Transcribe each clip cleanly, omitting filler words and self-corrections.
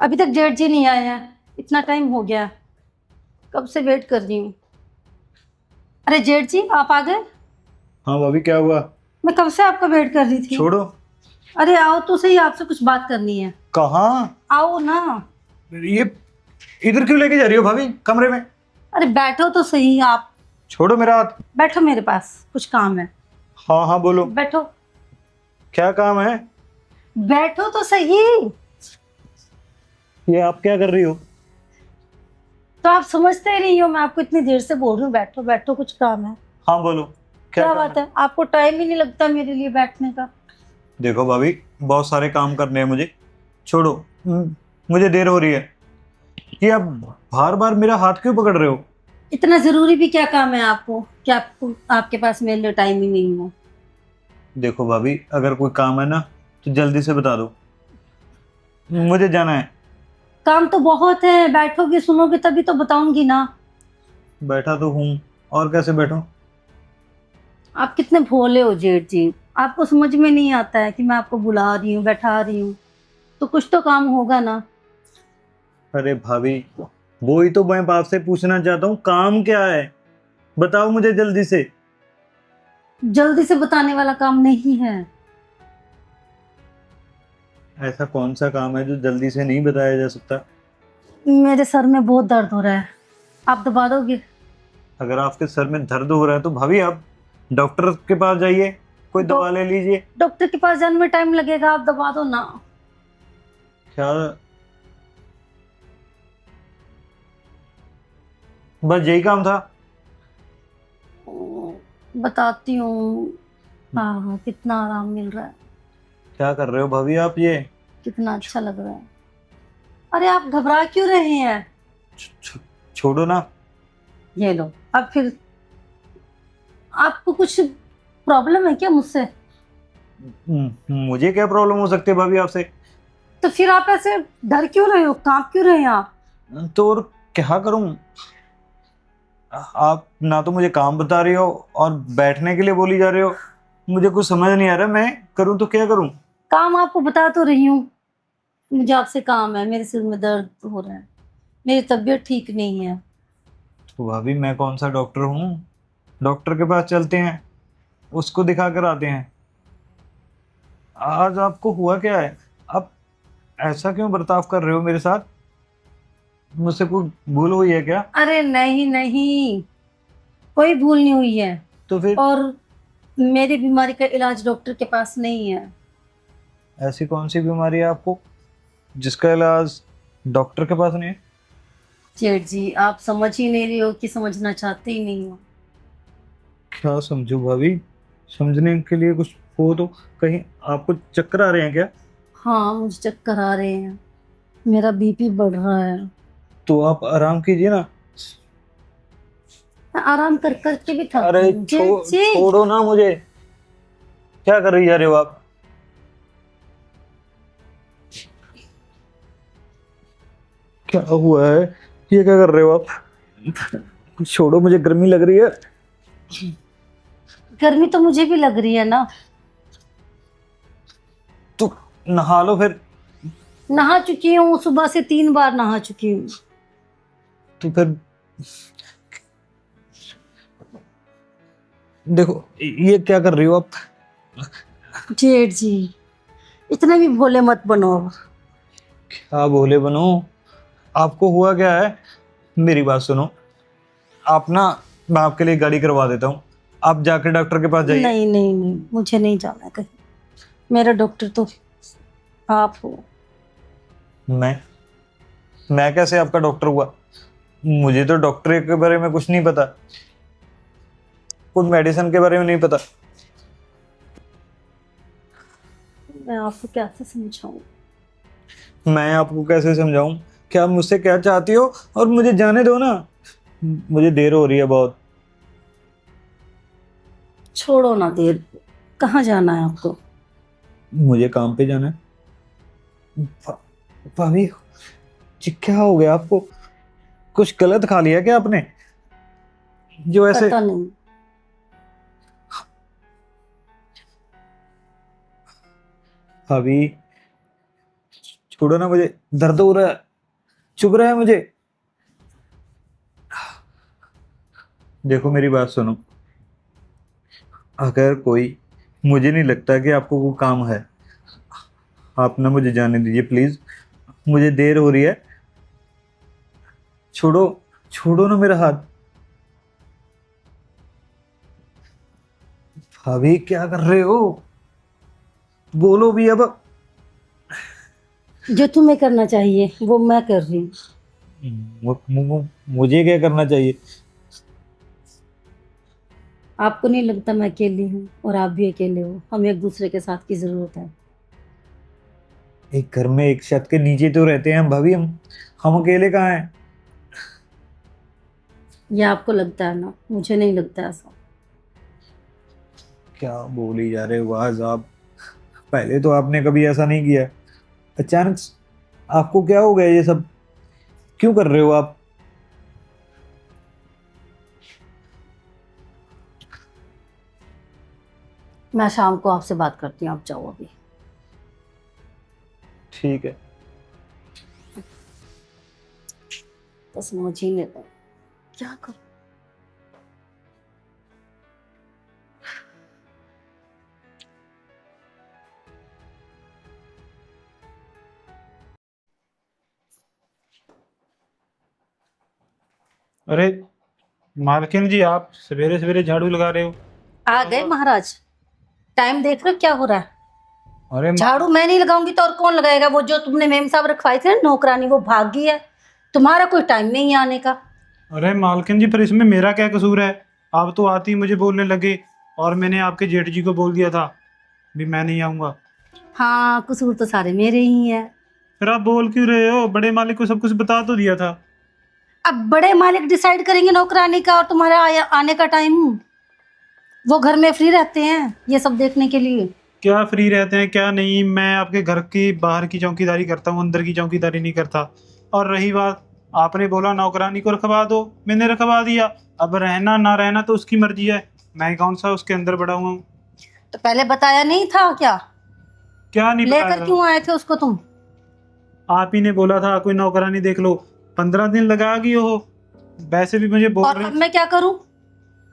अभी तक जेठ जी नहीं आए हैं। इतना टाइम हो गया, कब से वेट कर रही हूँ। अरे जेठ जी, आप आ गए। हाँ भाभी, क्या हुआ? मैं कब से आपका वेट कर रही थी। छोड़ो। अरे आओ तो सही, आपसे कुछ बात करनी है। कहाँ? आओ ना। ये इधर क्यों लेके जा रही हो भाभी, कमरे में? अरे बैठो तो सही आप। छोड़ो मेरा हाथ। बैठो, मेरे पास कुछ काम है। हाँ हाँ, बोलो। बैठो। क्या काम है? बैठो तो सही। ये आप क्या कर रही हो? तो आप समझते ही नहीं हो, मैं आपको इतनी देर से बोल रही हूँ बैठो बैठो, कुछ काम है। हाँ बोलो। क्या क्या काम बात है? है, आपको टाइम ही नहीं लगता मेरे लिए बैठने का। देखो भाभी, बहुत सारे काम करने हैं मुझे। छोड़ो। मुझे देर हो रही है। ये आप बार बार मेरा हाथ क्यों पकड़ रहे हो? इतना जरूरी भी क्या काम है आपको कि आपको आपके पास मेरे लिए टाइम ही नहीं है। देखो भाभी, अगर कोई काम है ना तो जल्दी से बता दो, मुझे जाना है। काम तो बहुत है, बैठोगे सुनोगे तभी तो बताऊंगी ना। बैठा तो हूँ, और कैसे बैठूं? आप कितने भोले हो जेठ जी। आपको समझ में नहीं आता है कि मैं आपको बुला रही हूँ, बैठा रही हूँ, तो कुछ तो काम होगा ना। अरे भाभी, वो ही तो मैं आपसे पूछना चाहता हूँ, काम क्या है? बताओ मुझे जल्दी से। जल्दी से बताने वाला काम नहीं है। ऐसा कौन सा काम है जो जल्दी से नहीं बताया जा सकता? मेरे सर में बहुत दर्द हो रहा है, आप दबा दोगे। अगर आपके सर में दर्द हो रहा है तो भाभी आप डॉक्टर के पास जाइए, कोई दवा ले लीजिए। डॉक्टर के पास जाने में टाइम लगेगा, आप दबा दो ना। क्या? बस यही काम था? बताती हूँ। हाँ हाँ, कितना आराम मिल रहा है, क्या कर रहे हो भाभी आप ये? कितना अच्छा लग रहा है। अरे आप घबरा क्यों रहे हैं। छोड़ो ना। ये लो। अब फिर आपको कुछ प्रॉब्लम है क्या मुझसे। मुझे क्या प्रॉब्लम हो सकती है भाभी आपसे? तो फिर आप ऐसे डर क्यों रहे हो, कांप क्यों रहे हैं आप। तो और क्या करूं? आप ना तो मुझे काम बता रही हो और बैठने के लिए बोली जा रहे हो। मुझे कुछ समझ नहीं आ रहा, मैं करूं तो क्या करूं? काम आपको बता तो रही हूँ। मुझे आपसे काम है, मेरे सिर में दर्द हो रहा है, मेरी तबीयत ठीक नहीं है। तो भाभी, मैं कौन सा डॉक्टर हूँ? डॉक्टर के पास चलते हैं, उसको दिखा कर आते हैं। आज आपको हुआ क्या है? आप ऐसा क्यों बर्ताव कर रहे हो मेरे साथ? मुझसे कोई भूल हुई है क्या? अरे नहीं नहीं, कोई भूल नहीं हुई है। तो फिर और मेरी बीमारी का इलाज डॉक्टर के पास नहीं है। ऐसी कौन सी बीमारी है आपको जिसका इलाज डॉक्टर के पास नहीं है? जेठ जी, आप समझ ही नहीं रही हो कि समझना चाहते ही नहीं हो। क्या समझू भाभी? समझने के लिए कुछ हो तो। कहीं आपको चक्कर आ रहे हैं क्या? हाँ, मुझे चक्कर आ रहे हैं, मेरा बीपी बढ़ रहा है। तो आप आराम कीजिए ना। मैं आराम कर करके भी थक अरे गई हूँ जेठ जी। छोड़ो ना मुझे। क्या कर रही जा रहे हो आप? क्या हुआ है? ये क्या कर रहे हो आप? छोड़ो, मुझे गर्मी लग रही है। गर्मी तो मुझे भी लग रही है ना। तो नहा लो फिर। नहा चुकी हूँ, सुबह से 3 बार नहा चुकी हूँ। तो फिर देखो, ये क्या कर रही हो आप? जेठ जी, इतने भी भोले मत बनो। क्या बोले बनो? आपको हुआ क्या है? मेरी बात सुनो। आप ना, मैं आपके लिए गाड़ी करवा देता हूँ। आप जाकर डॉक्टर के पास जाइए। नहीं नहीं नहीं, मुझे नहीं जाना कहीं। मेरा डॉक्टर तो आप हो। मैं कैसे आपका डॉक्टर हुआ? मुझे तो डॉक्टर के बारे में कुछ नहीं पता, कुछ मेडिसिन के बारे में नहीं पता। मैं आपको कैसे समझाऊं। मैं आपको कैसे समझाऊं? क्या आप मुझसे क्या चाहती हो? और मुझे जाने दो ना, मुझे देर हो रही है बहुत। छोड़ो ना देर, कहाँ जाना है आपको। मुझे काम पे जाना है। भा- भाभी जी, क्या हो गया आपको? कुछ गलत खा लिया क्या आपने, जो ऐसे? पता नहीं। भाभी छोड़ो ना, मुझे दर्द हो रहा है, चुभ रहा है मुझे। देखो मेरी बात सुनो, अगर कोई, मुझे नहीं लगता कि आपको कोई काम है, आप ना मुझे जाने दीजिए प्लीज, मुझे देर हो रही है। छोड़ो, छोड़ो ना मेरा हाथ। भाभी क्या कर रहे हो, बोलो भी अब। जो तुम्हें करना चाहिए वो मैं कर रही हूँ। मुझे क्या करना चाहिए? आपको नहीं लगता मैं अकेली हूँ और आप भी अकेले हो? हमें एक दूसरे के साथ की जरूरत है। एक घर में एक छत के नीचे तो रहते हैं हम भाभी, हम अकेले कहाँ हैं? ये आपको लगता है ना, मुझे नहीं लगता ऐसा। क्या बोली जा रहे हो आज आप? पहले तो आपने कभी ऐसा नहीं किया, अचानक आपको क्या हो गया? ये सब क्यों कर रहे हो आप? मैं शाम को आपसे बात करती हूँ, आप जाओ अभी। ठीक है। तो समझ ही नहीं रहा क्या करूँ। अरे मालकिन जी, आप सवेरे सवेरे झाड़ू लगा रहे हो? आ गए महाराज, टाइम देख रहे हो क्या हो रहा है? अरे झाड़ू मैं नहीं लगाऊंगी तो और कौन लगाएगा? वो जो तुमने मेम साहब रखवाई थी ना नौकरानी, वो भाग गई है। तुम्हारा कोई टाइम नहीं है आने का। अरे मालकिन जी, पर इसमें मेरा क्या कसूर है? आप तो आती ही मुझे बोलने लगे, और मैंने आपके जेठ जी को बोल दिया था भी मैं नहीं आऊंगा। हाँ, कसूर तो सारे मेरे ही है। फिर आप बोल क्यों रहे हो? बड़े मालिक को सब कुछ बता तो दिया था। अब बड़े मालिक डिसाइड करेंगे नौकरानी का और तुम्हारा आने का टाइम। वो घर में फ्री रहते हैं ये सब देखने के लिए। क्या फ्री रहते हैं क्या नहीं, मैं आपके घर की बाहर की चौकीदारी करता हूँ, अंदर की चौकीदारी नहीं करता। और रही बात, आपने बोला नौकरानी को रखवा दो, मैंने रखवा दिया। अब रहना ना रहना तो उसकी मर्जी है, मैं कौन सा उसके अंदर बड़ा हुआ हूँ? तो पहले बताया नहीं था क्या? क्या नहीं लेकर बताया? क्यों आए थे उसको तुम? आप ही ने बोला था कोई नौकरानी देख लो, 15 दिन लगाएगी वो। वैसे भी मुझे बोल और रही। अब मैं क्या करूं?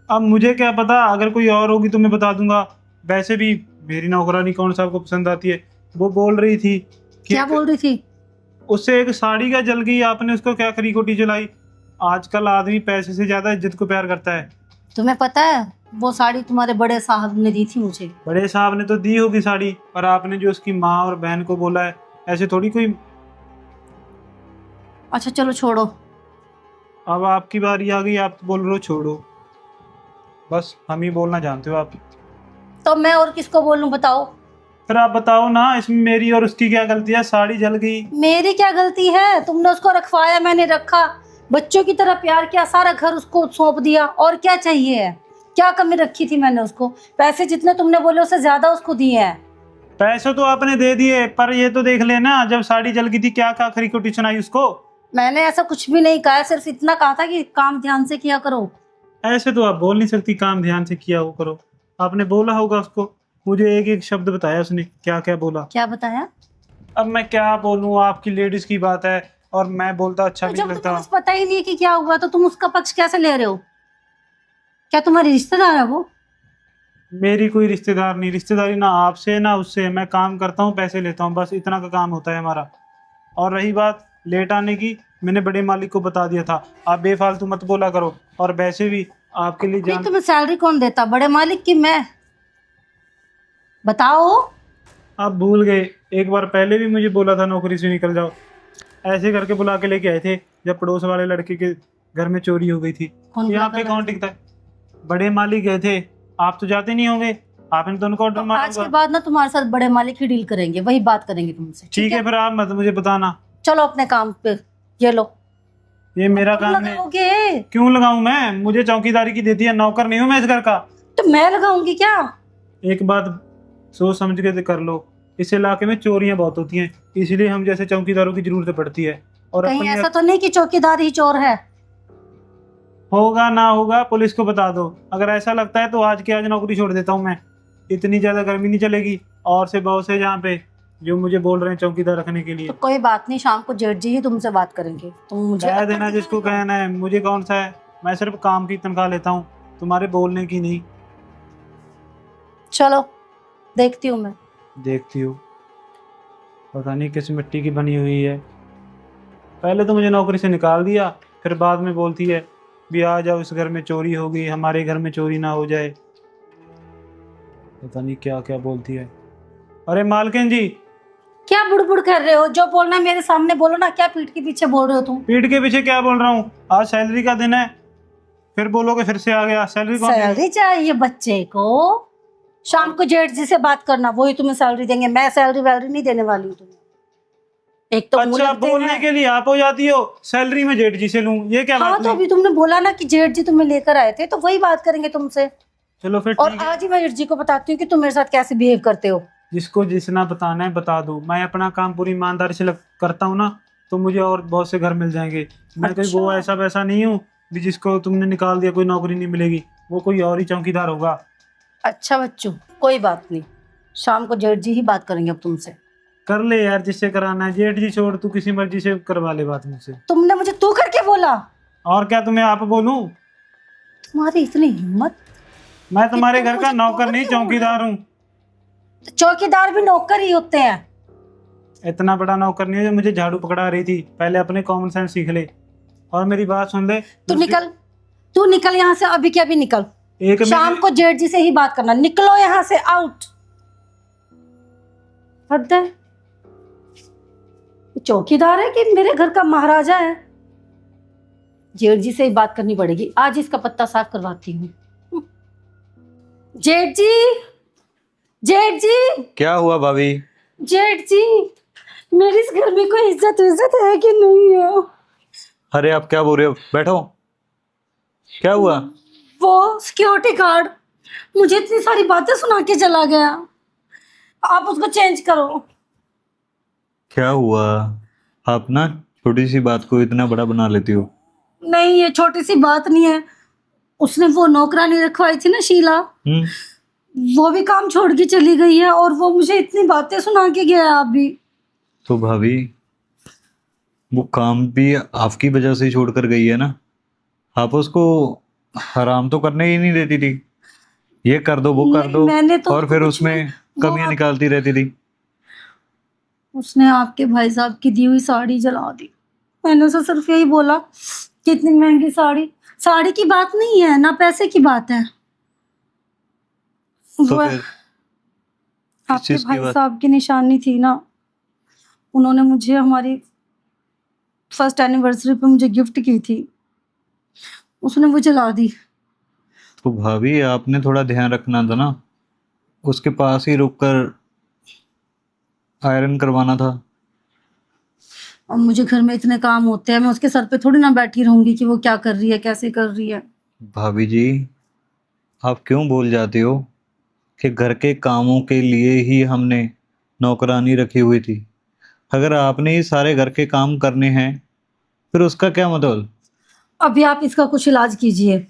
अब मुझे क्या पता, अगर कोई और होगी तो मैं बता दूंगा। वैसे भी मेरी नौकरानी कौन सा आपको पसंद आती है? वो बोल रही थी कि क्या बोल रही थी? उससे एक साड़ी का जल गई, आपने उसको क्या खरी खोटी जलाई। आजकल आदमी पैसे से ज्यादा इज्जत को प्यार करता है। तुम्हें पता है वो साड़ी तुम्हारे बड़े साहब ने दी थी मुझे। बड़े साहब ने तो दी होगी साड़ी, पर आपने जो उसकी माँ और बहन को बोला है, ऐसे थोड़ी कोई। अच्छा चलो छोड़ो। अब आपकी बारी आ गई, आप तो बोल रहे हो छोड़ो। बस हम ही बोलना जानते हो आप। तो मैं और किसको बोलूं बताओ? फिर आप बताओ ना, इसमें मेरी और उसकी क्या गलती है? साड़ी जल गई। मेरी क्या गलती है? तुमने उसको रखवाया, मैंने रखा, बच्चों की तरह प्यार किया, सारा घर उसको सौंप दिया, और क्या चाहिए है? क्या कमी रखी थी मैंने उसको? पैसे जितने तुमने बोले उससे ज्यादा उसको दिए हैं। पैसे तो आपने दे दिए, पर ये तो देख लेना, जब साड़ी जल गई थी क्या क्या खरी खोटी सुनाई उसको। मैंने ऐसा कुछ भी नहीं कहा, सिर्फ इतना कहा था कि काम ध्यान से किया करो। ऐसे तो आप बोल नहीं सकती काम ध्यान से किया हो करो। आपने बोला होगा उसको, मुझे एक एक शब्द बताया उसने, क्या क्या बोला। क्या बताया? अब मैं क्या बोलूँ, आपकी लेडीज की बात है, और मैं बोलता अच्छा तो भी नहीं जब लगता। तुम्हें कुछ पता ही नहीं कि क्या हुआ तो तुम उसका पक्ष कैसे ले रहे हो? क्या तुम्हारी रिश्तेदार है वो? मेरी कोई रिश्तेदार नहीं, रिश्तेदारी ना आपसे ना उससे। मैं काम करता हूँ, पैसे लेता हूँ, बस इतना का काम होता है हमारा। और रही बात लेट आने की, मैंने बड़े मालिक को बता दिया था, आप बेफालतू मत बोला करो। और वैसे भी आपके लिए नहीं, जान। तुम्हें सैलरी कौन देता, बड़े मालिक की मैं? बताओ। आप भूल गए, एक बार पहले भी मुझे बोला था नौकरी से निकल जाओ, ऐसे करके बुला के लेके आए थे, जब पड़ोस वाले लड़के के घर में चोरी हो गई थी। कौन यहाँ बुला पे कर कौन लाया? टिकता है? बड़े मालिक गए थे, आप तो जाते नहीं होंगे, आपने तो उनको ऑर्डर तो मारा आज के होगा। बाद ना तुम्हारे साथ बड़े मालिक ही डील करेंगे, वही बात करेंगे तुमसे, ठीक है, फिर आप मत मुझे बताना। चलो अपने काम पे। ये लो। ये मेरा तुम काम नहीं। लगाओगे? क्यों लगाऊं मैं? मुझे चौकीदारी की देती है, नौकर नहीं हूं मैं इस घर का। तो मैं लगाऊंगी क्या? एक बात सोच समझ के कर लो, इस इलाके में चोरियां बहुत होती हैं, इसलिए हम जैसे चौकीदारों की जरूरत पड़ती है। और कहीं अपनी ऐसा तो नहीं कि चौकीदार ही चोर है? होगा ना होगा पुलिस को बता दो, अगर ऐसा लगता है तो आज की आज नौकरी छोड़ देता हूँ मैं। इतनी ज्यादा गर्मी नहीं चलेगी, और से बहुत से जहाँ पे जो मुझे बोल रहे हैं चौकीदार रखने के लिए। तो कोई बात नहीं, शाम को जेठ जी ही तुमसे बात करेंगे, तुम मुझे कह देना जिसको कहना है, मुझे कौन सा है, मैं सिर्फ काम की तनख्वाह लेता हूँ, तुम्हारे बोलने की नहीं। चलो देखती हूँ मैं। देखती हो, पता नहीं किस मिट्टी की बनी हुई है। पहले तो मुझे नौकरी से निकाल दिया, फिर बाद में बोलती है भी आ जाओ, इस घर में चोरी हो गई, हमारे घर में चोरी ना हो जाए। पता नहीं क्या क्या बोलती है। अरे मालकिन जी। क्या बुड़बुड़ कर रहे हो? जो बोलना है मेरे सामने बोलो ना, क्या पीठ के पीछे बोल रहे हो तुम? पीठ के पीछे क्या बोल रहा हूँ, आज सैलरी का दिन है, फिर बोलोगे फिर से आ गया। सैलरी कौन देगा? सैलरी चाहिए बच्चे को, शाम को जेठ जी से बात करना, वही तुम्हें सैलरी देंगे। मैं सैलरी वैलरी नहीं देने वाली हूँ तुम्हें। एक तो मुंह अच्छा, लगते बोलने हैं। के लिए आप हो जाती हो, सैलरी में जेठ जी से लूं, ये क्या हाँ बात तो हुई? अभी तुमने बोला ना कि जेठ जी तुम्हें लेकर आए थे, तो वही बात करेंगे तुमसे। चलो फिर और ठीक है। आज ही मैं जेठ जी को बताती हूँ कि तुम मेरे साथ कैसे बिहेव करते हो। जिसको जितना बताना है बता दो, मैं अपना काम पूरी ईमानदारी से करता हूँ ना, तो मुझे और बहुत से घर मिल जाएंगे। मैं कोई वो अच्छा। ऐसा वैसा नहीं हूँ भी जिसको तुमने निकाल दिया कोई नौकरी नहीं मिलेगी, वो कोई और ही चौकीदार होगा। अच्छा बच्चों, कोई बात नहीं, शाम को जेठ जी ही बात करेंगे अब तुमसे। कर ले यार, जिससे कराना है। जेठ जी छोड़, तू किसी मर्जी से करवा ले बात मुझसे। तुमने मुझे तू करके बोला? और क्या तुम्हें आप बोलूं? तुम्हारी इतनी हिम्मत? मैं तुम्हारे तुम घर का मुझे नौकर तू नहीं, करके बोल रहे चौकीदार हूँ। हो? चौकीदार भी नौकर ही होते हैं। इतना बड़ा नौकर नहीं है जो मुझे झाड़ू पकड़ा रही थी। पहले अपने कॉमन सेंस सीख ले और मेरी बात सुन ले। तू निकल, तू निकल यहाँ से अभी के अभी निकल। एक शाम मेरे- को जेठ जी से ही बात करना, निकलो यहाँ से, आउट। हद है, ये चौकीदार है कि मेरे घर का महाराजा है? जेठ जी से ही बात करनी पड़ेगी, आज इसका पत्ता साफ करवाती हूँ। जेठ जी, जेठ जी, क्या हुआ भाभी? जेठ जी, मेरी इस घर में कोई इज्जत विज्जत है कि नहीं है? अरे आप क्या बोल रहे हो, बैठो। क्या हुआ? वो सिक्योरिटी गार्ड मुझे इतनी सारी बातें सुना के चला गया, आप उसको चेंज करो। क्या हुआ? आप ना छोटी सी बात को इतना बड़ा बना लेती हो। नहीं, ये छोटी सी बात नहीं है। उसने वो नौकरानी रखवाई थी ना, शीला, वो भी काम छोड़ के चली गई है, और वो मुझे इतनी बातें सुना के गया है अभी। तो भाभी, वो काम भी आपकी वजह से ही छोड़ कर गई है ना। आप उसको आराम तो करने ही नहीं देती थी, ये कर दो वो कर नहीं, दो, मैंने तो और फिर कुछ उसमें नहीं- वो कमियां आप- निकालती रहती थी। उसने आपके भाई साहब की दी हुई साड़ी जला दी। मैंने उसे सिर्फ यही बोला कि इतनी महंगी साड़ी, साड़ी की बात नहीं है ना, पैसे की बात है। तो वो फिर आपके चीज़ की भाई बात? साहब की निशानी थी ना, उन्होंने मुझे हमारी फर्स्ट एनिवर्सरी पे मुझे गिफ्ट की थी, उसने वो जला दी। तो भाभी, आपने थोड़ा ध्यान रखना था ना, उसके पास ही रुक कर आयरन करवाना था। और मुझे घर में इतने काम होते हैं, मैं उसके सर पे थोड़ी ना बैठी रहूंगी कि वो क्या कर रही है, कैसे कर रही है। भाभी जी, आप क्यों भूल जाते हो कि घर के कामों के लिए ही हमने नौकरानी रखी हुई थी। अगर आपने ही सारे घर के काम करने हैं, फिर उसका क्या मतलब? अभी आप इसका कुछ इलाज कीजिए,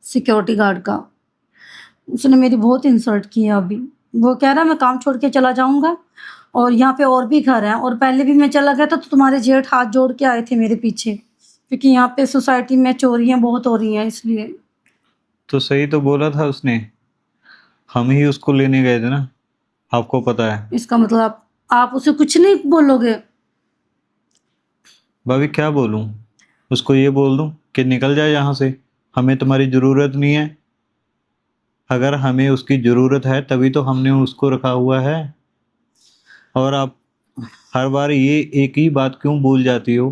सिक्योरिटी गार्ड का। उसने मेरी बहुत इंसल्ट की है अभी। वो कह रहा है मैं काम छोड़ के चला जाऊंगा, और यहाँ पे और भी घर हैं, और पहले भी मैं चला गया था तो तुम्हारे जेठ हाथ जोड़ के आए थे मेरे पीछे, क्योंकि यहाँ पे सोसाइटी में चोरियां बहुत हो रही हैं, इसलिए। तो सही तो बोला था उसने, हम ही उसको लेने गए थे ना, आपको पता है। इसका मतलब आप उसे कुछ नहीं बोलोगे? भाभी क्या बोलूं, उसको ये बोल दूं कि निकल जाए यहाँ से, हमें तुम्हारी ज़रूरत नहीं है। अगर हमें उसकी ज़रूरत है तभी तो हमने उसको रखा हुआ है। और आप हर बार ये एक ही बात क्यों भूल जाती हो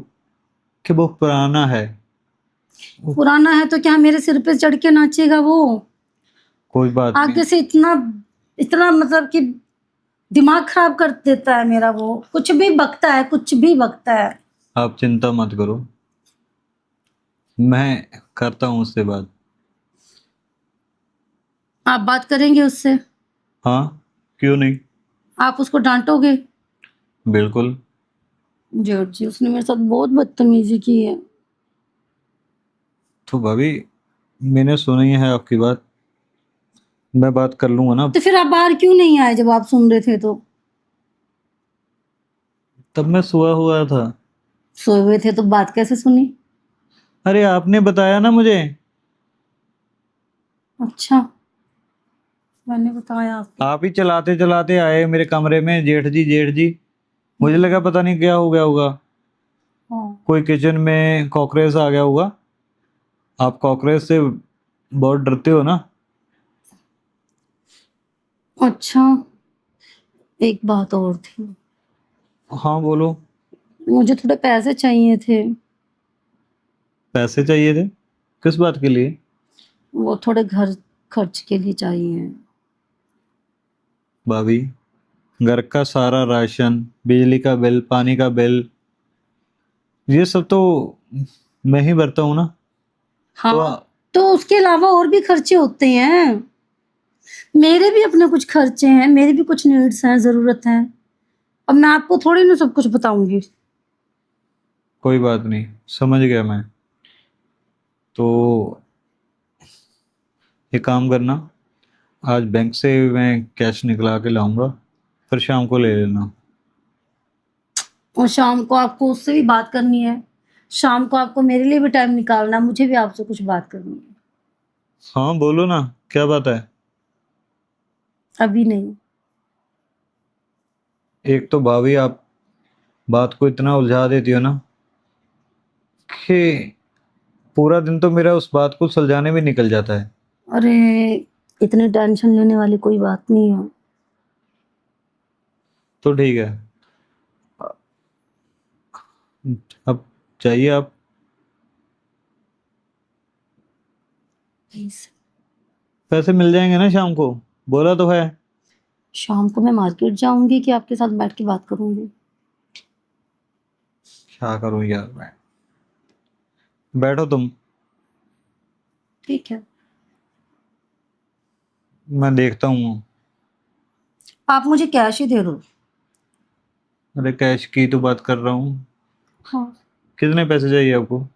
कि वो पुराना है। पुराना है तो क्या मेरे सिर पे चढ़ के नाचेगा वो? कोई बात आगे नहीं। से इतना इतना मतलब कि दिमाग खराब कर देता है मेरा। वो कुछ भी बकता है, कुछ भी बकता है। आप चिंता मत करो, मैं करता हूँ उससे बात। आप बात करेंगे उससे? हाँ, क्यों नहीं, आप उसको डांटोगे? बिल्कुल। जेठ जी, उसने मेरे साथ बहुत बदतमीजी की है। तो भाभी, मैंने सुनी है आपकी बात, मैं बात कर लूंगा ना। तो फिर आप बाहर क्यों नहीं आए जब आप सुन रहे थे? तो तब मैं सोया हुआ था। सोए हुए थे तो बात कैसे सुनी? अरे आपने बताया ना मुझे। अच्छा, मैंने बताया आपको। आप ही चलाते चलाते आए मेरे कमरे में, जेठ जी जेठ जी। मुझे लगा पता नहीं क्या हो गया होगा, हाँ। कोई किचन में कॉकरोच आ गया होगा। आप कॉकरोच से बहुत डरते हो ना। अच्छा, एक बात और थी। हाँ बोलो। मुझे थोड़े पैसे चाहिए थे। पैसे चाहिए थे? किस बात के लिए? वो थोड़े घर खर्च के लिए चाहिए। भाभी, घर का सारा राशन, बिजली का बिल, पानी का बिल, ये सब तो मैं ही भरता हूँ ना। तो हाँ, तो उसके अलावा और भी खर्चे होते हैं। मेरे भी अपने कुछ खर्चे हैं, मेरे भी कुछ नीड्स हैं, जरूरत हैं। अब मैं आपको थोड़ी ना सब कुछ बताऊंगी। कोई बात नहीं, समझ गया मैं। तो एक काम करना, आज बैंक से मैं कैश निकला के लाऊंगा, फिर शाम को ले लेना। और शाम को आपको उससे भी बात करनी है। शाम को आपको मेरे लिए भी टाइम निकालना है, मुझे भी आपसे कुछ बात करनी है। हाँ बोलो ना, क्या बात है? अभी नहीं। एक तो भाभी आप बात को इतना उलझा देती हो ना कि पूरा दिन तो मेरा उस बात को सुलझाने में निकल जाता है। अरे, इतनी टेंशन लेने वाली कोई बात नहीं है। तो ठीक है, अब चाहिए आप? प्लीज। पैसे मिल जाएंगे ना शाम को? बोला तो है। शाम को मैं मार्केट जाऊंगी कि आपके साथ बैठ के बात करूंगी? क्या करूँ यार मैं। बैठो तुम, ठीक है। मैं देखता हूँ। आप मुझे कैश ही दे दो। अरे कैश की तो बात कर रहा हूँ। हाँ, कितने पैसे चाहिए आपको?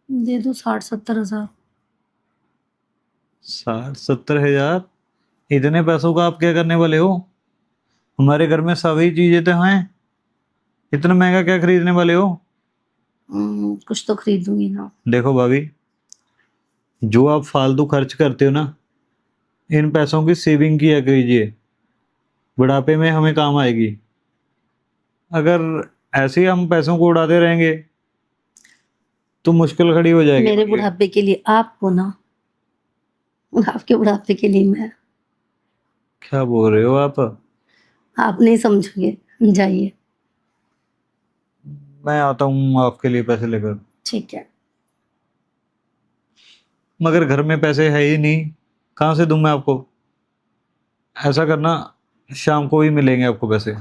दे दो 60-70 हजार। 60-70 हजार? इतने पैसों का आप क्या करने वाले हो? हमारे घर में सभी चीजें तो हैं, इतना महंगा क्या खरीदने वाले हो? कुछ तो खरीदूंगी ना। देखो भाभी, जो आप फालतू खर्च करते हो ना, इन पैसों की सेविंग किया कीजिए, बुढ़ापे में हमें काम आएगी। अगर ऐसे ही हम पैसों को उड़ाते रहेंगे तो मुश्किल खड़ी हो जाएगी मेरे हमारी। बुढ़ापे के लिए आपको ना, आपके बुढ़ापे के लिए मैं। क्या बोल रहे हो आप? आप नहीं समझोगे। जाइए। मैं आता हूँ आपके लिए पैसे लेकर। ठीक है। मगर घर में पैसे है ही नहीं, कहाँ से दूं मैं आपको? ऐसा करना, शाम को ही मिलेंगे आपको पैसे।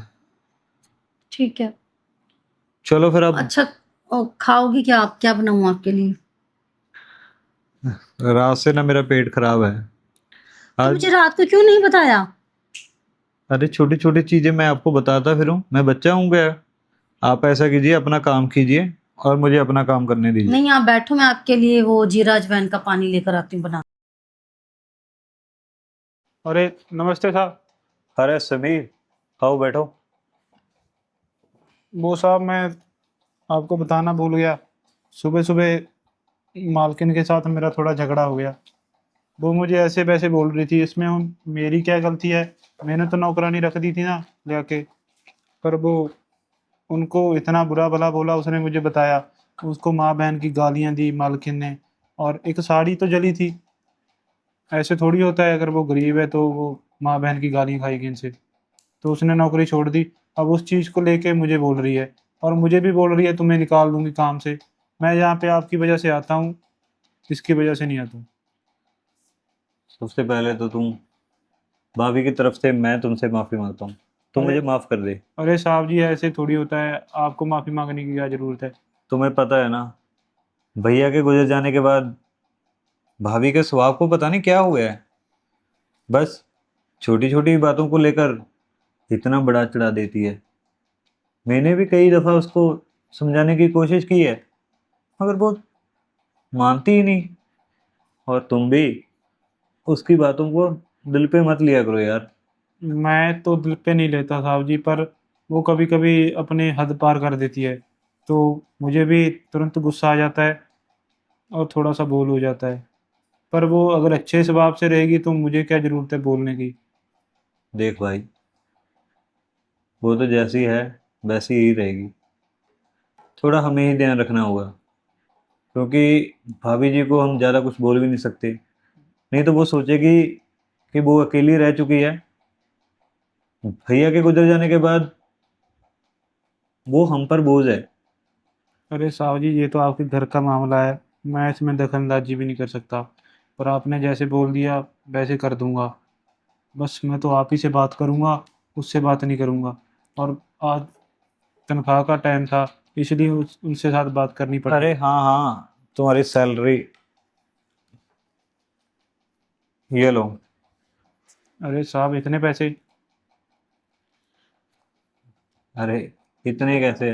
ठीक है। चलो फिर अब। अच्छा, खाओगे क्या? आप क्या बनाऊं आपके लिए? रात से ना मेरा पेट खराब है तो आज। मुझे रात को क्यों नहीं बताया? अरे छोटी छोटी चीजें मैं आपको बताता फिरूं, मैं बच्चा हूँ क्या? आप ऐसा कीजिए, अपना काम कीजिए और मुझे अपना काम करने दीजिए। नहीं, आप बैठो, मैं आपके लिए वो जीरा अजवाइन का पानी लेकर आती हूँ बना। अरे नमस्ते साहब। अरे समीर, आओ बैठो। वो साहब, मैं आपको बताना भूल गया। सुबह सुबह मालकिन के साथ मेरा थोड़ा झगड़ा हो गया। वो मुझे ऐसे वैसे बोल रही थी, इसमें मेरी क्या गलती है? मैंने तो नौकरानी रख दी थी ना लेके। पर वो उनको इतना बुरा भला बोला, उसने मुझे बताया। उसको माँ बहन की गालियां दी मालकिन ने। और एक साड़ी तो जली थी। ऐसे थोड़ी होता है, अगर वो गरीब है तो वो माँ बहन की गालियां खाएगी इनसे। तो उसने नौकरी छोड़ दी। अब उस चीज़ को लेके मुझे बोल रही है। और मुझे भी बोल रही है तुम्हें निकाल दूंगी काम से। मैं यहाँ पे आपकी वजह से आता हूँ, किसकी वजह से नहीं आता हूँ। सबसे पहले तो तुम, भाभी की तरफ से मैं तुमसे माफी मांगता हूँ, तुम अरे मुझे माफ कर दे। अरे साहब जी, ऐसे थोड़ी होता है, आपको माफ़ी मांगने की क्या ज़रूरत है? तुम्हें पता है ना, भैया के गुजर जाने के बाद भाभी के स्वभाव को पता नहीं क्या हो गया है। बस छोटी छोटी बातों को लेकर इतना बड़ा चढ़ा देती है। मैंने भी कई दफा उसको समझाने की कोशिश की है, मगर वो मानती ही नहीं। और तुम भी उसकी बातों को दिल पे मत लिया करो यार। मैं तो दिल पे नहीं लेता साहब जी, पर वो कभी कभी अपने हद पार कर देती है, तो मुझे भी तुरंत गुस्सा आ जाता है और थोड़ा सा बोल हो जाता है। पर वो अगर अच्छे स्वभाव से रहेगी तो मुझे क्या ज़रूरत है बोलने की। देख भाई, वो तो जैसी है वैसी ही रहेगी। थोड़ा हमें ही ध्यान रखना होगा, क्योंकि भाभी जी को हम ज़्यादा कुछ बोल भी नहीं सकते। नहीं तो वो सोचेगी कि वो अकेली रह चुकी है। भैया के गुजर जाने के बाद वो हम पर बोझ है। अरे साहब जी, ये तो आपके घर का मामला है, मैं इसमें दखलंदाजी भी नहीं कर सकता। पर आपने जैसे बोल दिया वैसे कर दूंगा। बस मैं तो आप ही से बात करूंगा, उससे बात नहीं करूंगा। और आज तनख्वाह का टाइम था, इसलिए उनसे साथ बात करनी पड़ी। अरे हाँ हाँ, तुम्हारी सैलरी ये लो। अरे साहब, इतने पैसे? अरे इतने कैसे?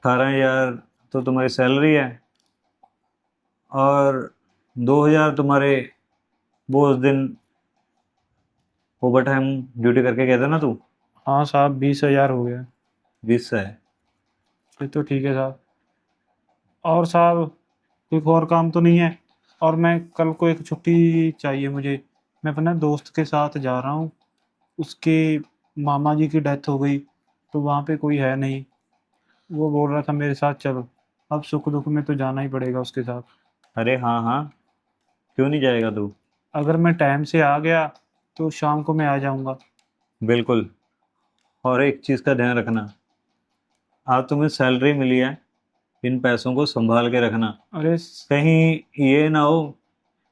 18,000 तो तुम्हारी सैलरी है, और 2,000 तुम्हारे वो उस दिन ओवर टाइम ड्यूटी करके गया था ना तू। हाँ साहब, 20,000 हो गया। 20 है। ये तो ठीक है साहब। और साहब, कोई और काम तो नहीं है? और मैं कल को एक छुट्टी चाहिए मुझे। मैं अपने दोस्त के साथ जा रहा हूँ, उसके मामा जी की डेथ हो गई, तो वहाँ पे कोई है नहीं। वो बोल रहा था मेरे साथ चलो। अब सुख दुख में तो जाना ही पड़ेगा उसके साथ। अरे हाँ हाँ, क्यों नहीं जाएगा तू? अगर मैं टाइम से आ गया तो शाम को मैं आ जाऊँगा। बिल्कुल। और एक चीज़ का ध्यान रखना, आज तुम्हें सैलरी मिली है, इन पैसों को संभाल के रखना। अरे कहीं ये ना हो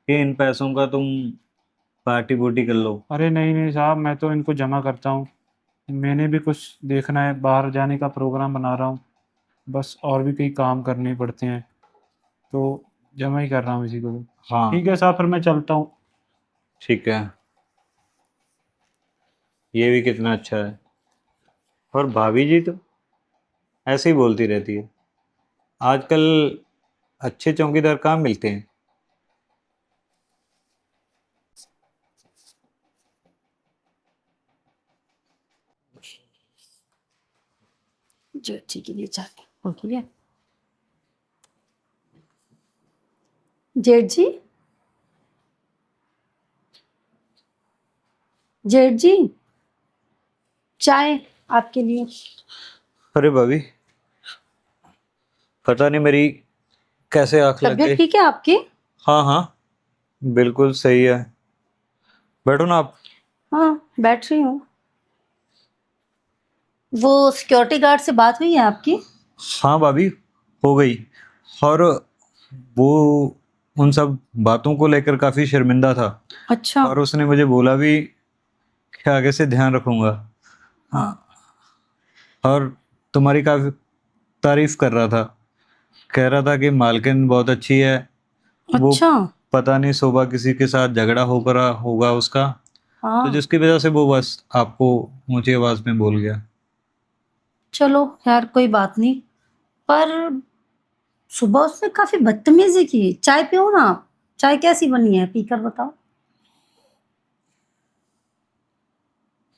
कि इन पैसों का तुम पार्टी वूटी कर लो। अरे नहीं नहीं साहब, मैं तो इनको जमा करता हूँ। मैंने भी कुछ देखना है, बाहर जाने का प्रोग्राम बना रहा हूँ। बस और भी कई काम करने पड़ते हैं, तो जमा ही कर रहा हूँ इसी को तो। हाँ ठीक है साहब, फिर मैं चलता हूँ। ठीक है। ये भी कितना अच्छा है। और भाभी जी तो ऐसे ही बोलती रहती है। आजकल अच्छे चौकीदार कहाँ मिलते हैं। जेठ जी के लिए चाय हो गई है। जेठ जी, जेठ जी, चाय आपके लिए। अरे भाभी, पता नहीं मेरी कैसे आँख लग तबीयत गई। ठीक है आपकी? हाँ हाँ, बिल्कुल सही है। बैठो ना आप। हाँ, बैठ रही हूँ। वो सिक्योरिटी गार्ड से बात हुई है आपकी? हाँ भाभी, हो गई। और वो उन सब बातों को लेकर काफ़ी शर्मिंदा था, अच्छा। और उसने मुझे बोला भी कि आगे से ध्यान रखूंगा। हाँ। और तुम्हारी काफ़ी तारीफ कर रहा था, कह रहा था कि मालकिन बहुत अच्छी है। वो अच्छा। पता नहीं सुबह किसी के साथ झगड़ा होकर होगा उसका, तो हाँ, जिसकी वजह से वो बस आपको ऊंची आवाज़ में बोल गया। चलो यार, कोई बात नहीं। पर सुबह उसने काफी बदतमीजी की। चाय पियो ना आप। चाय कैसी बनी है, पीकर बताओ।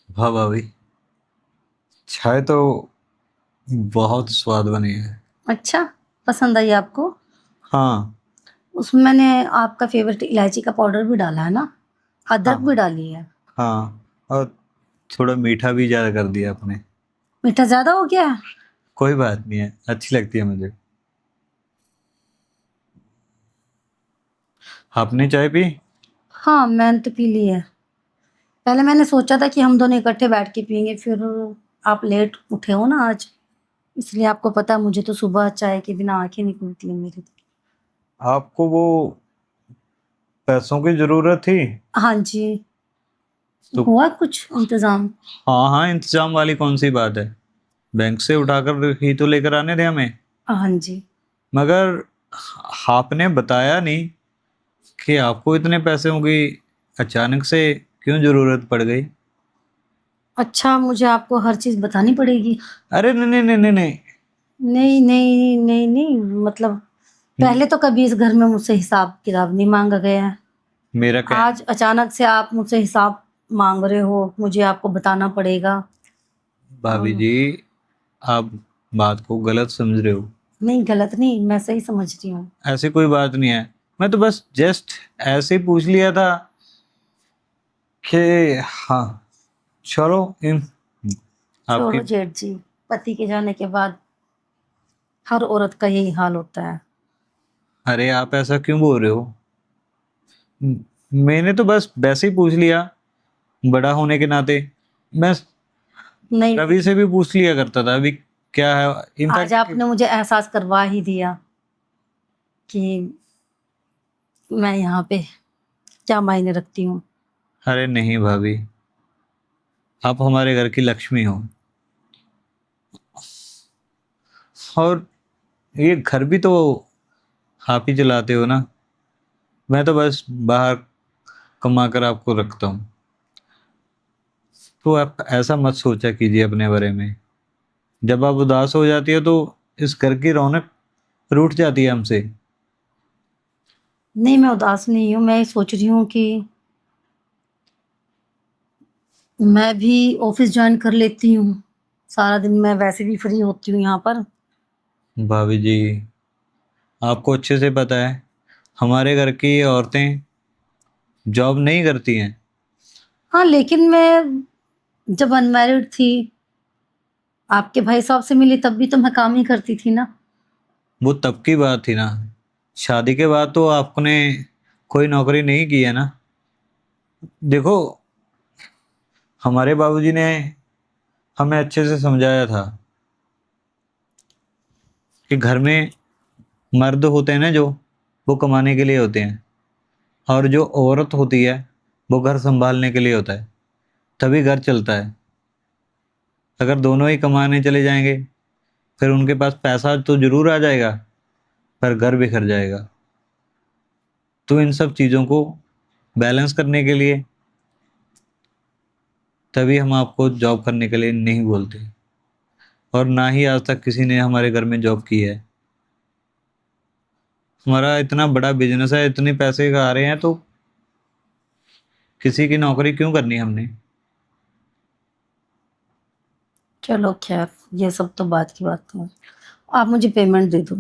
वाह भाभी, चाय तो बहुत स्वाद बनी है। अच्छा, पसंद आई आपको? हाँ उसमें मैंने आपका फेवरेट इलायची का पाउडर भी डाला है ना, अदरक भी हाँ डाली है। हाँ, और थोड़ा मीठा भी ज़्यादा कर दिया आपने। मीठा ज्यादा हो गया है? कोई बात नहीं है, अच्छी लगती है मुझे। आपने चाय पी? हाँ, मैंने तो पी ली है। पहले मैंने सोचा था कि हम दोनों इकट्ठे बैठ के पियेंगे, फिर आप लेट उठे हो ना आज, इसलिए आपको पता है मुझे तो सुबह चाय के बिना आंखें नहीं खुलती है मेरी। आपको वो पैसों की ज़रूरत थी हाँ जी। तो? हुआ कुछ इंतजाम? हाँ हाँ, इंतजाम वाली कौन सी बात है। बैंक से उठाकर ही तो लेकर आने थे हमें। हाँ जी। मगर आपने बताया नहीं कि आपको इतने पैसों की अचानक से क्यों ज़रूरत पड़ गई। अच्छा, मुझे आपको हर चीज बतानी पड़ेगी? अरे नहीं नहीं नहीं नहीं नहीं। नहीं नहीं नहीं नहीं, मतलब पहले तो कभी इस घर में मुझसे हिसाब किताब नहीं मांगा गया है। मेरा क्या। आज अचानक से आप मुझसे हिसाब मांग रहे हो, मुझे आपको बताना पड़ेगा। भाभी बोलो। जी, आप बात को गलत समझ रहे हो। नहीं, गलत नहीं, मैं सही समझ रही हूँ। ऐसी कोई बात नहीं है। मैं तो बस जस्ट ऐसे ही पूछ लिया था कि हाँ, चलो इन आपकी। छोड़ो जेठ जी, पति के जाने के बाद हर औरत का यही हाल होता है। अरे आप ऐसा क्यों बोल रहे हो? म- मैंने तो बस वैसे ही पूछ लिया, बड़ा होने के नाते। मैं नहीं, रवि से भी पूछ लिया करता था अभी क्या है आज इनफैक्ट। आपने मुझे एहसास करवा ही दिया कि मैं यहाँ पे क्या मायने रखती हूँ। अरे नहीं भाभी, आप हमारे घर की लक्ष्मी हो। और ये घर भी तो आप ही चलाते हो ना। मैं तो बस बाहर कमा कर आपको रखता हूँ। तो आप ऐसा मत सोचा कीजिए अपने बारे में। जब आप उदास हो जाती हो तो इस घर की रौनक रूठ जाती है हमसे। नहीं, मैं उदास नहीं हूँ, मैं ये सोच रही हूँ कि मैं भी ऑफिस ज्वाइन कर लेती हूँ। सारा दिन मैं वैसे भी फ्री होती हूँ यहाँ पर। भाभी जी, आपको अच्छे से पता है हमारे घर की औरतें जॉब नहीं करती हैं। हाँ, लेकिन मैं जब अनमैरिड थी, आपके भाई साहब से मिली, तब भी तो मैं काम ही करती थी ना। वो तब की बात थी ना। शादी के बाद तो आपने कोई नौकरी नहीं की है ना। देखो, हमारे बाबूजी ने हमें अच्छे से समझाया था कि घर में मर्द होते हैं ना जो, वो कमाने के लिए होते हैं, और जो औरत होती है वो घर संभालने के लिए होता है। तभी घर चलता है। अगर दोनों ही कमाने चले जाएंगे फिर उनके पास पैसा तो जरूर आ जाएगा, पर घर बिखर जाएगा। तो इन सब चीज़ों को बैलेंस करने के लिए तभी हम आपको जॉब करने के लिए नहीं बोलते। और ना ही आज तक किसी ने हमारे घर में जॉब की है। हमारा इतना बड़ा बिजनेस है, इतने पैसे आ रहे हैं, तो किसी की नौकरी क्यों करनी हमने। चलो खैर, ये सब तो बात की बात है। आप मुझे पेमेंट दे दो।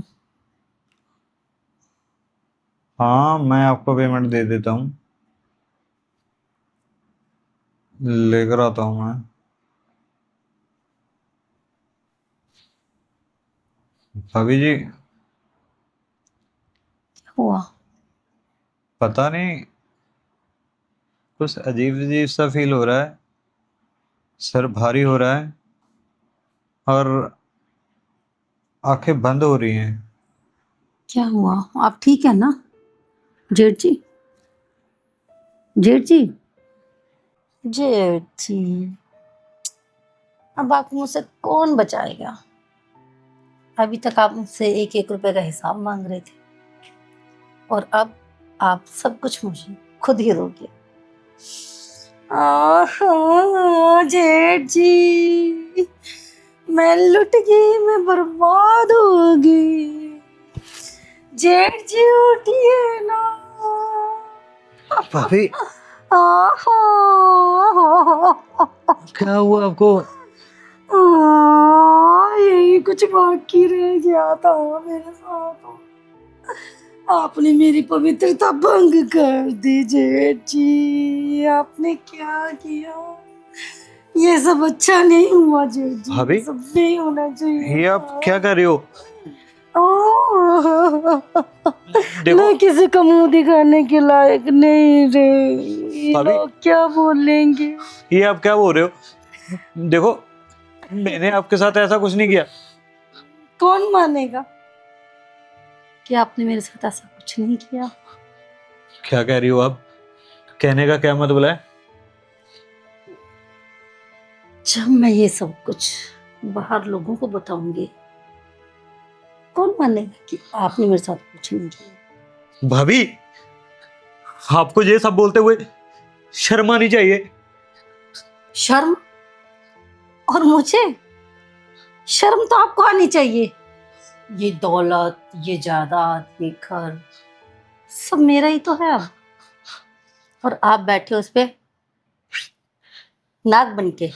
हाँ, मैं आपको पेमेंट दे देता हूँ। लेकर आता हूँ मैं। भाभी जी, हुआ? पता नहीं, कुछ अजीब अजीब सा फील हो रहा है। सर भारी हो रहा है और आंखें बंद हो रही हैं। क्या हुआ? आप ठीक है ना जेठ जी? जेठ जी, जेठ जी, अब आपको मुझसे कौन बचाएगा? अभी तक आप मुझसे एक एक रुपए का हिसाब मांग रहे थे, और अब आप सब कुछ मुझे खुद ही दोगे। जेठ जी, मैं लुट गई, मैं बर्बाद हो गई। जेठ जी उठिए ना। भाभी, आहा। क्या हुआ आपको? यही कुछ बाकी रह गया था मेरे साथ। आपने मेरी पवित्रता भंग कर दी जेठ जी, आपने क्या किया? ये सब अच्छा नहीं हुआ जेठ जी, ये भाभी, सब नहीं होना चाहिए ये आप था। क्या कर रही हो? देखो मैं किसी का मुंह दिखाने के लायक नहीं रही, ये भाभी, लोग क्या बोलेंगे? ये आप क्या बोल रहे हो? देखो, मैंने आपके साथ ऐसा कुछ नहीं किया। कौन मानेगा कि आपने मेरे साथ ऐसा कुछ नहीं किया? क्या कह रही हो आप? कहने का क्या मतलब है? जब मैं ये सब कुछ बाहर लोगों को बताऊंगी, कौन मानेगा कि आपने मेरे साथ कुछ नहीं किया? भाभी, आपको ये सब बोलते हुए शर्म आनी चाहिए। शर्म? और मुझे शर्म तो आपको आनी चाहिए। ये दौलत, ये जायदाद, ये घर, सब मेरा ही तो है अब। और आप बैठे उस पे नाक बन के।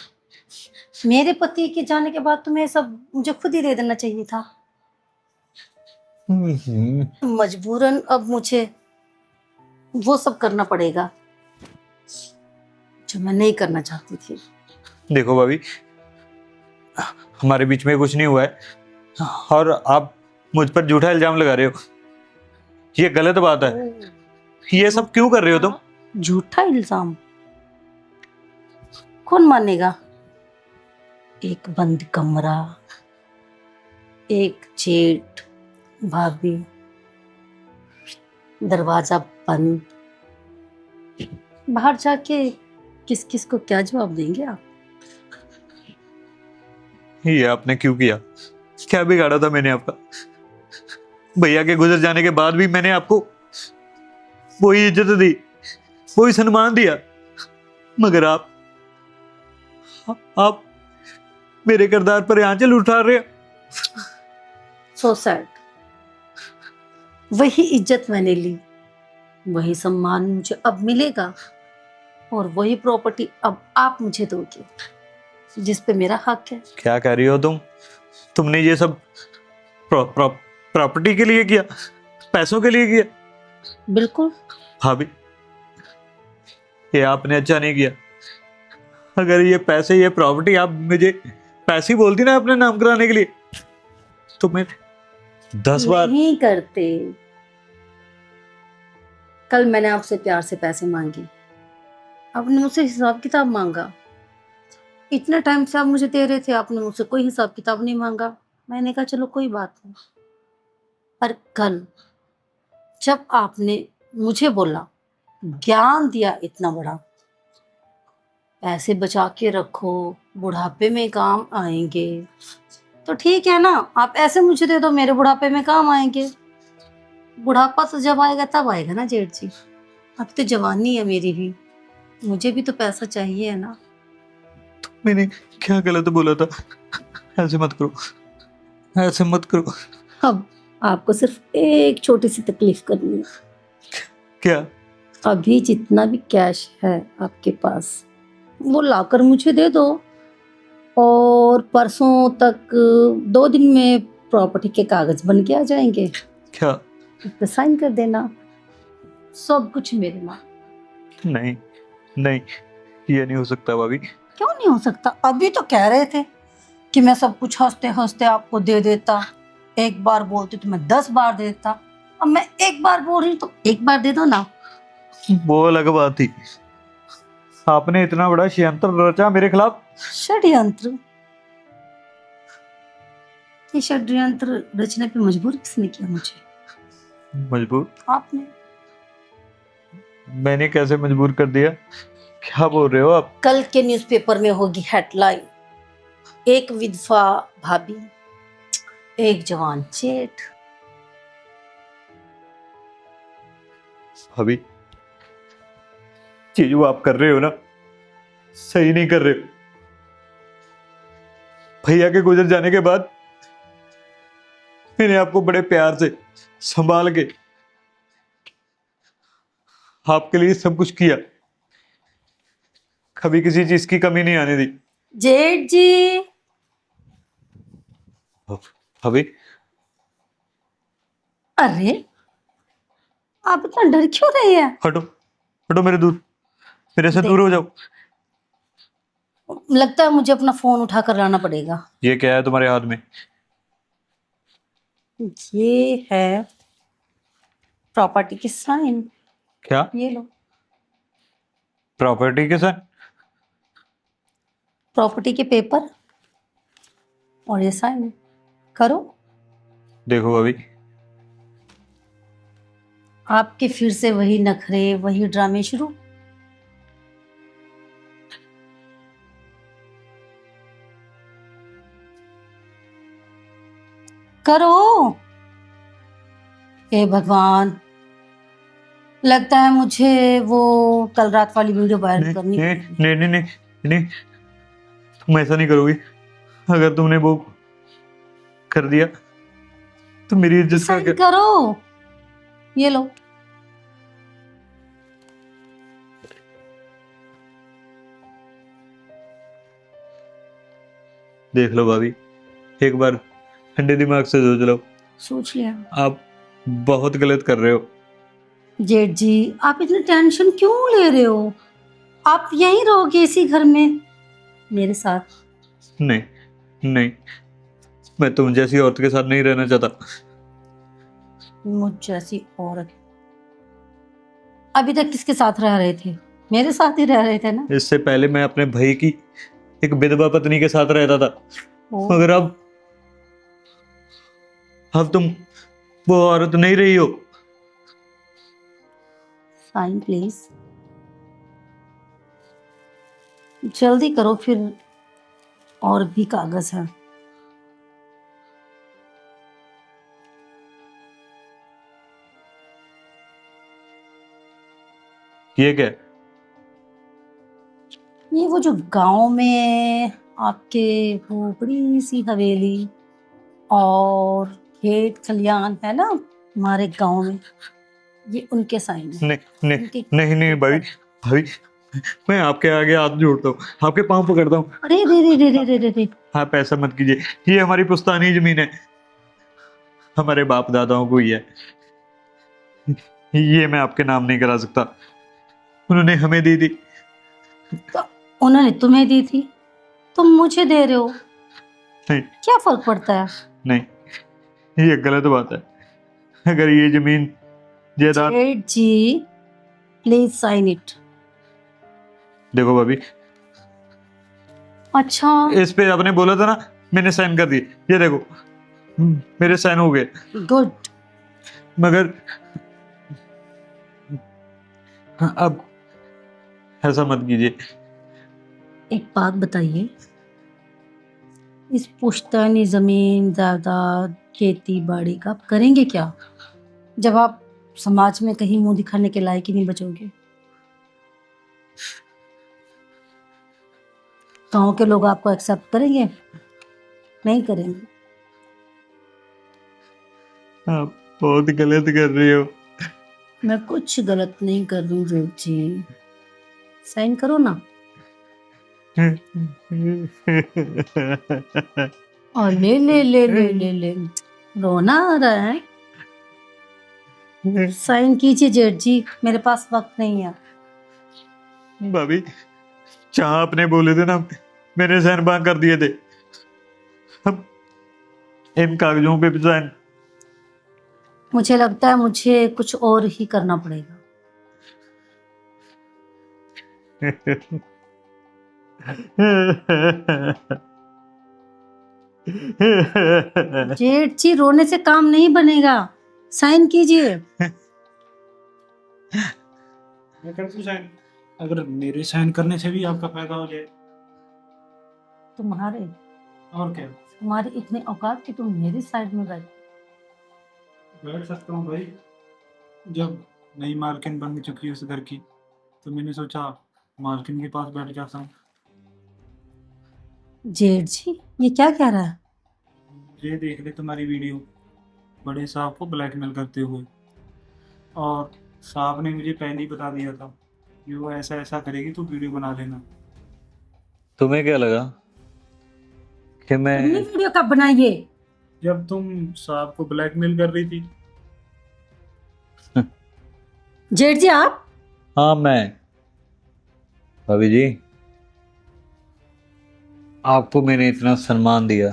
मेरे पति के जाने के बाद तुम्हें सब मुझे खुद ही दे देना चाहिए था। मजबूरन अब मुझे वो सब करना पड़ेगा जो मैं नहीं करना चाहती थी। देखो भाभी, हमारे बीच में कुछ नहीं हुआ है और आप मुझ पर झूठा इल्जाम लगा रहे हो। ये गलत बात है। ये सब क्यों कर रहे हो तुम? झूठा इल्जाम कौन मानेगा? एक बंद कमरा, एक जेठ भाभी, दरवाजा बंद, बाहर जाके किस किस को क्या जवाब देंगे आप? ये आपने क्यों किया? क्या बिगाड़ा था मैंने आपका? भैया के गुजर जाने के बाद भी मैंने आपको वही इज्जत दी, वही सम्मान दिया, मगर आप मेरे किरदार पर आंचल उठा रहे हो। So sad. वही इज्जत मैंने ली, वही सम्मान मुझे अब मिलेगा और वही प्रॉपर्टी अब आप मुझे दोगे जिस पे मेरा हक है। क्या कह रही हो तुम? तुमने ये सब प्रॉपर्टी के लिए किया, पैसों के लिए किया? बिल्कुल। भाभी, ये आपने अच्छा नहीं किया। अगर ये पैसे, ये प्रॉपर्टी आप मुझे पैसे ही बोलती ना अपने नाम कराने के लिए, तो मैं 10 बार नहीं करते। कल मैंने आपसे प्यार से पैसे मांगे, आपने मुझसे हिसाब किताब मांगा। इतने टाइम से आप मुझे दे रहे थे, आपने मुझसे कोई हिसाब किताब नहीं मांगा। मैंने कहा चलो कोई बात नहीं। पर कल जब आपने मुझे बोला, ज्ञान दिया इतना बड़ा, पैसे बचा के रखो, बुढ़ापे में काम आएंगे, तो ठीक है ना, आप ऐसे मुझे दे दो, मेरे बुढ़ापे में काम आएंगे। बुढ़ापा तो जब आएगा तब आएगा ना जेठ जी। अब तो जवानी है मेरी भी, मुझे भी तो पैसा चाहिए है ना। मैंने क्या गलत बोला था? ऐसे मत करो, ऐसे मत करो। अब आपको सिर्फ एक छोटी सी तकलीफ करनी है। क्या? अभी जितना भी कैश है आपके पास वो लाकर मुझे दे दो, और परसों तक 2 दिन में प्रॉपर्टी के कागज बन के आ जाएंगे। क्या? इस पे साइन कर देना, सब कुछ मेरे नाम। नहीं नहीं, ये नहीं हो सकता भाभी। क्यों नहीं हो सकता? अभी तो कह रहे थे कि मैं सब कुछ हंसते हंसते आपको दे देता, एक बार बोलती तो मैं 10 बार दे देता। अब मैं एक बार बोल रही हूँ तो एक बार दे दो ना। वो अलग बात थी। आपने इतना बड़ा षड्यंत्र रचा मेरे खिलाफ। षड्यंत्र? ये षड्यंत्र रचने पे मजबूर किसने किया मुझे? मजबूर? आपने। मैंने कैसे मजबूर कर दिया? क्या बोल रहे हो आप? कल के न्यूज़पेपर में होगी हेडलाइन, एक विधवा भाभी, एक जवान जेठ। भाभी, ये जो आप कर रहे हो ना, सही नहीं कर रहे हो। भैया के गुजर जाने के बाद मैंने आपको बड़े प्यार से संभाल के आपके लिए सब कुछ किया, कभी किसी चीज की कमी नहीं आने दी। जेठ जी। भाभी, अरे आप इतना डर क्यों रहे हैं? हटो हटो मेरे दूर, मेरे से दूर हो जाओ। लगता है मुझे अपना फोन उठा कर लाना पड़ेगा। ये क्या है तुम्हारे हाथ में? ये है प्रॉपर्टी की साइन। क्या? ये लो, प्रॉपर्टी के साथ? प्रॉपर्टी के पेपर और ये साइन करो। देखो भाभी, आपके फिर से वही नखरे, वही ड्रामे शुरू। करो। हे भगवान, लगता है मुझे वो कल रात वाली वीडियो वायरल नहीं करनी नहीं पड़ेगी। नहीं नहीं नहीं नहीं, तुम ऐसा नहीं करोगी। अगर तुमने वो कर दिया तो मेरी इज्जत का साइन क्या? करो। ये लो। देख लो भाभी, एक बार ठंडे दिमाग से सोच लो, सोच लिया। आप बहुत गलत कर रहे हो। जेठ जी, आप इतनी टेंशन क्यों ले रहे हो? आप यहीं रहोगे इसी घर में मेरे साथ? नहीं नहीं, मैं तुम जैसी औरत के साथ नहीं रहना चाहता। मुझ जैसी औरत? अभी तक किसके साथ रह रहे थे? मेरे साथ ही रह रहे थे ना। इससे पहले मैं अपने भाई की एक विधवा पत्नी के साथ रहता था, ओ, मगर अब तुम वो औरत नहीं रही हो। Sign please. जल्दी करो फिर, और भी कागज है। ये क्या है? ये वो जो गांव में आपके वो बड़ी सी हवेली और खेत खलियान है ना हमारे गांव में, ये उनके साइन है। नहीं नहीं उनके नहीं नहीं भाभी, भाभी मैं आपके आगे हाथ जोड़ता हूँ, आपके पांव पकड़ता हूँ। अरे रे रे रे रे रे रे रे। आप ऐसा मत कीजिए, ये हमारी पुश्तैनी जमीन है, हमारे बाप दादाओं को ही है। ये मैं आपके नाम नहीं करा सकता, उन्होंने हमें दी थी। तो उन्होंने तुम्हें दी थी, तुम मुझे दे रहे हो, नहीं क्या फर्क पड़ता है? नहीं, ये गलत बात है। अगर ये जमीन जायदाद, जेठ जी प्लीज साइन इट। देखो भाभी, अच्छा, इस पे आपने बोला था ना, मैंने साइन कर दिए, ये देखो मेरे साइन हो गए। गुड। मगर अब ऐसा मत कीजिए। एक बात बताइए, इस पुश्तैनी जमीन जायदाद खेती बाड़ी का आप करेंगे क्या जब आप समाज में कहीं मुंह दिखाने के लायक ही नहीं बचोगे? गांव के लोग आपको एक्सेप्ट करेंगे? नहीं करेंगे। आप बहुत गलत कर रही हो। मैं कुछ गलत नहीं कर रही हूँ जेठ जी, साइन करो ना। और ले ले ले ले ले ले, रोना आ रहा है? साइन कीजिए जेठ जी, मेरे पास वक्त नहीं है। भाभी, जहां आपने बोले थे ना, मैंने साइन बांग कर दिए थे, अब इन कागजों पे भी साइन। मुझे लगता है मुझे कुछ और ही करना पड़ेगा। जेठ जी, रोने से काम नहीं बनेगा, साइन कीजिए। मैं कर दूं साइन? अगर मेरे साइन करने से भी आपका फायदा हो जाए तुम्हारे और क्या, तुम्हारी इतनी औकात कि तुम मेरी साइड में बैठो? बैठ सकता हूँ भाई। जब नई मालकिन बन चुकी है उस घर की, तो मैंने सोचा मालकिन के पास बैठ जाता हूँ। जेठ जी, ये क्या कह रहा है? ये देख ले तुम्हारी वीडियो, बड़े साहब को ब्लैकमेल करते हुए, और साहब ने मुझे पहले ही बता दिया था कि वो ऐसा ऐसा करेगी, तो वीडियो बना लेना। तुम्हें क्या लगा कि तुमने मैं वीडियो कब बनाई ये? जब तुम साहब को ब्लैकमेल कर रही थी। जेठ जी आप? हाँ मैं, भाभी जी, आपको मैंने इतना सम्मान दिया,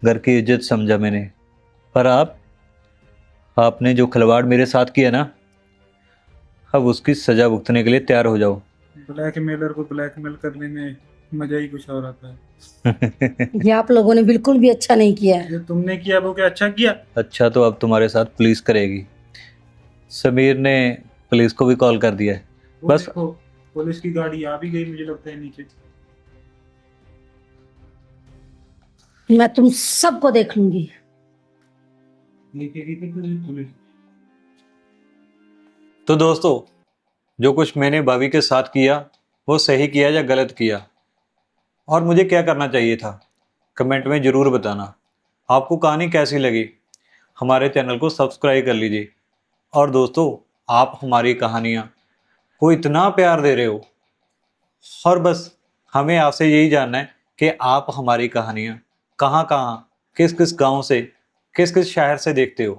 घर की इज्जत समझा मैंने, पर आपने जो खिलवाड़ मेरे साथ किया ना, अब उसकी सजा भुगतने के लिए तैयार हो जाओ। ब्लैकमेलर को ब्लैकमेल करने में मजा ही कुछ और आता है। ये आप लोगों ने बिल्कुल भी अच्छा नहीं किया है। जो तुमने किया वो क्या अच्छा किया? अच्छा तो अब तुम्हारे साथ पुलिस करेगी। समीर ने पुलिस को भी कॉल कर दिया है। वो बस देखो, पुलिस की गाड़ी आ भी गई, मुझे लगता है नीचे। मैं तुम सबको देख लूंगी। देखेगी तो पुलिस। तो दोस्तों, जो कुछ मैंने भाभी के साथ किया वो सही किया या गलत किया, और मुझे क्या करना चाहिए था, कमेंट में ज़रूर बताना। आपको कहानी कैसी लगी, हमारे चैनल को सब्सक्राइब कर लीजिए। और दोस्तों, आप हमारी कहानियाँ को इतना प्यार दे रहे हो, और बस हमें आपसे यही जानना है कि आप हमारी कहानियाँ कहाँ कहाँ, किस किस गांव से, किस किस शहर से देखते हो,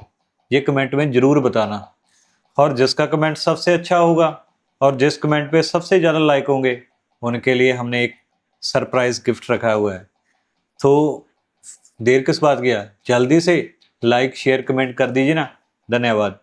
ये कमेंट में ज़रूर बताना। और जिसका कमेंट सबसे अच्छा होगा और जिस कमेंट पे सबसे ज़्यादा लाइक होंगे, उनके लिए हमने एक सरप्राइज़ गिफ्ट रखा हुआ है। तो देर किस बात किया, जल्दी से लाइक शेयर कमेंट कर दीजिए ना। धन्यवाद।